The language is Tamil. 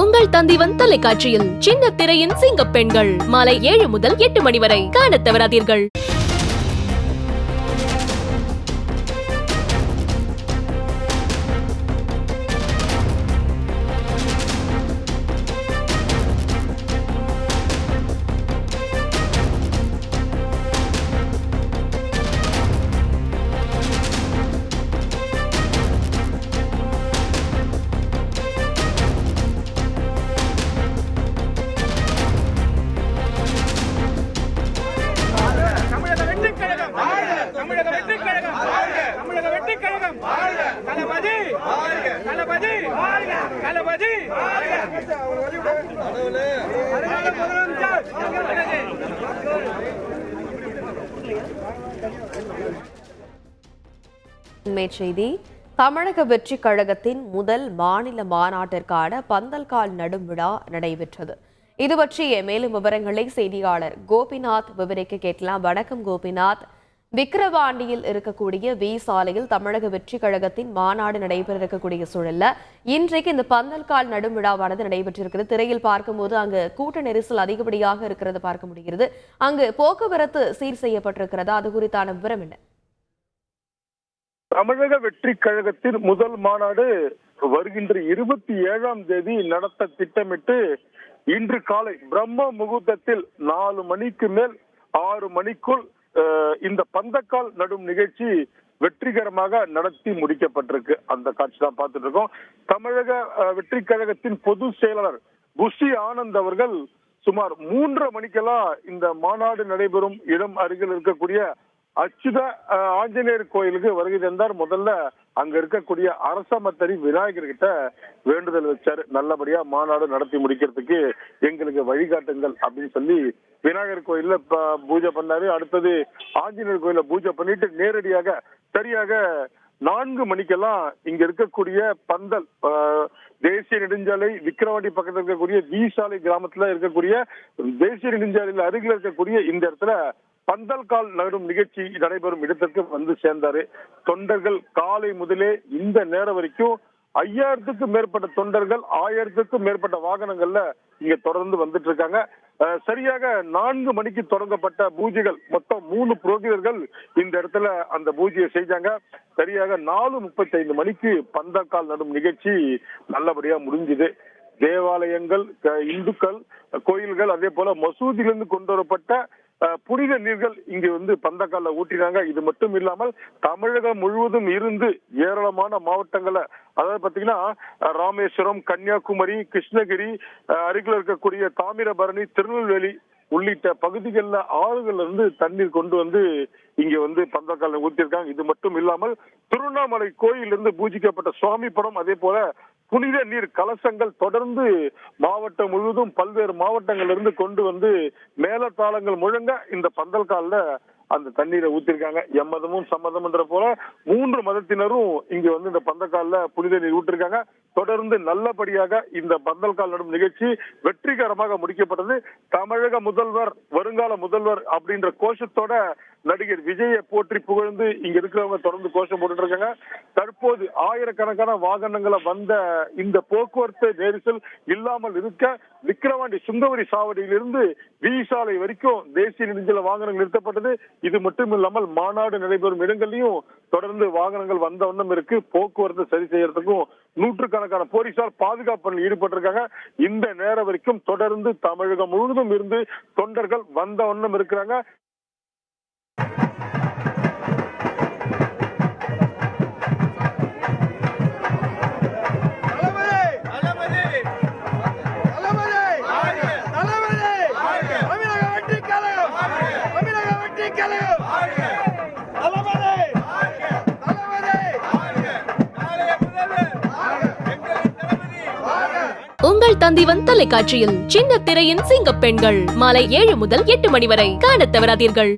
உங்கள் தந்திவன் தொலைக்காட்சியில் சின்ன திரையின் சிங்கப் பெண்கள் மாலை 7 முதல் 8 மணி வரை காணத் தவறாதீர்கள். செய்தி தமிழக வெற்றி கழகத்தின் முதல் மாநில மாநாட்டிற்கான பந்தல்கால் நடும் விழா நடைபெற்றது. இது பற்றிய மேலும் விவரங்களை செய்தியாளர் கோபிநாத் விவரிக்க கேட்கலாம். வணக்கம் கோபிநாத். விக்கிரவாண்டியில் இருக்கக்கூடிய வி சாலையில் தமிழக வெற்றி கழகத்தின் மாநாடு நடைபெற இருக்கக்கூடிய சூழல்ல இன்றைக்கு இந்த பந்தல்கால் நடும் விழாவானது நடைபெற்றிருக்கிறது. திரையில் பார்க்கும்போது அங்கு கூட்ட நெரிசல் அதிகப்படியாக இருக்கிறது பார்க்க முடிகிறது. அங்கு போக்குவரத்து சீர் செய்யப்பட்டிருக்கிறதா? அது குறித்தான விவரம் என்ன? தமிழக வெற்றி கழகத்தின் முதல் மாநாடு வருகின்ற 27ஆம் தேதி நடத்த திட்டமிட்டு இன்று காலை பிரம்ம முகூர்த்தத்தில் 4 மணிக்கு மேல் 6 மணிக்குள் இந்த பந்தக்கால் நடும் நிகழ்ச்சி வெற்றிகரமாக நடத்தி முடிக்கப்பட்டிருக்கு. அந்த காட்சி தான் பார்த்துட்டு இருக்கோம். தமிழக வெற்றி கழகத்தின் பொதுச் செயலாளர் புஷி ஆனந்த் அவர்கள் சுமார் 3:30 மணிக்கெல்லாம் இந்த மாநாடு நடைபெறும் இடம் அருகில் இருக்கக்கூடிய அச்சுத ஆஞ்சநேயர் கோயிலுக்கு வருகை தந்தார். முதல்ல அங்க இருக்கக்கூடிய அரசமத்தரி விநாயகர் கிட்ட வேண்டுதல் வச்சாரு. நல்லபடியா மாநாடு நடத்தி முடிக்கிறதுக்கு எங்களுக்கு வழிகாட்டுங்கள் அப்படின்னு சொல்லி விநாயகர் கோயில்ல பூஜை பண்ணாரு. அடுத்தது ஆஞ்சநேயர் கோயில பூஜை பண்ணிட்டு நேரடியாக சரியாக 4 மணிக்கெல்லாம் இங்க இருக்கக்கூடிய பந்தல் தேசிய நெடுஞ்சாலை விக்கிரவாண்டி பக்கத்தில் இருக்கக்கூடிய வி சாலை கிராமத்துல இருக்கக்கூடிய தேசிய நெடுஞ்சாலையில் அருகில் இருக்கக்கூடிய இந்த இடத்துல பந்தல்கால் நடும் நிகழ்ச்சி நடைபெறும் இடத்திற்கு வந்து சேர்ந்தாரு. தொண்டர்கள் காலை முதலே இந்த நேரம் வரைக்கும் 5000க்கும் மேற்பட்ட தொண்டர்கள் 1000க்கும் மேற்பட்ட வாகனங்கள்ல இங்க தொடர்ந்து வந்துட்டு இருக்காங்க. சரியாக 4 மணிக்கு தொடங்கப்பட்ட பூஜைகள் மொத்தம் 3 புரோகிதர்கள் இந்த இடத்துல அந்த பூஜையை செஞ்சாங்க. சரியாக 4:35 மணிக்கு பந்தல்கால் நடும் நிகழ்ச்சி நல்லபடியா முடிஞ்சுது. தேவாலயங்கள், இந்துக்கள் கோயில்கள், அதே போல மசூதியிலிருந்து கொண்டு வரப்பட்ட புனித நீர்கள் இங்க வந்து பந்தக்கால்ல ஊட்டினாங்க. இது மட்டும் இல்லாமல் தமிழகம் முழுவதும் இருந்து ஏராளமான மாவட்டங்கள்ல, அதாவது பாத்தீங்கன்னா ராமேஸ்வரம், கன்னியாகுமரி, கிருஷ்ணகிரி, அருகில் இருக்கக்கூடிய தாமிரபரணி, திருநெல்வேலி உள்ளிட்ட பகுதிகளில் ஆறுகள்ல இருந்து தண்ணீர் கொண்டு வந்து இங்க வந்து பந்தக்கால ஊத்திருக்காங்க. இது மட்டும் இல்லாமல் திருவண்ணாமலை கோயிலிருந்து பூஜிக்கப்பட்ட சுவாமி படம், அதே போல புனித நீர் கலசங்கள் தொடர்ந்து மாவட்டம் முழுவதும் பல்வேறு மாவட்டங்கள்ல இருந்து கொண்டு வந்து மேலத்தாளங்கள் முழங்க இந்த பந்தல்கால்ல அந்த தண்ணீரை ஊத்திருக்காங்க. எம்மதமும் சம்மதம் என்ற போல 3 மதத்தினரும் இங்க வந்து இந்த பந்தல்கால்ல புனித நீர் ஊற்றிருக்காங்க. தொடர்ந்து நல்லபடியாக இந்த பந்தல்கால் நடும் நிகழ்ச்சி வெற்றிகரமாக முடிக்கப்பட்டது. தமிழக முதல்வர், வருங்கால முதல்வர் அப்படின்ற கோஷத்தோட நடிகர் விஜயை போற்றி புகழ்ந்து இங்க இருக்கிறவங்க தொடர்ந்து கோஷம் போட்டு இருக்காங்க. தற்போது ஆயிரக்கணக்கான வாகனங்களை வந்த இந்த போக்குவரத்து நெரிசல் இல்லாமல் இருக்க விக்கிரவாண்டி சுங்கவரி சாவடியிலிருந்து வி சாலை வரைக்கும் தேசிய நெடுஞ்சாலை வாகனங்கள் நிறுத்தப்பட்டது. இது மட்டும் இல்லாமல் மாநாடு நடைபெறும் இடங்கள்லயும் தொடர்ந்து வாகனங்கள் வந்த வண்ணம் இருக்கு. போக்குவரத்து சரி செய்யறதுக்கும் நூற்றுக்கணக்கான போலீசார் பாதுகாப்பு பணியில் ஈடுபட்டிருக்காங்க. இந்த நேரம் வரைக்கும் தொடர்ந்து தமிழகம் முழுவதும் இருந்து தொண்டர்கள் வந்த வண்ணம் இருக்கிறாங்க. உங்கள் தந்திவன் தொலைக்காட்சியில் சின்ன திரையின் சிங்கப் பெண்கள் மாலை 7 முதல் 8 மணி வரை காணத் தவறாதீர்கள்.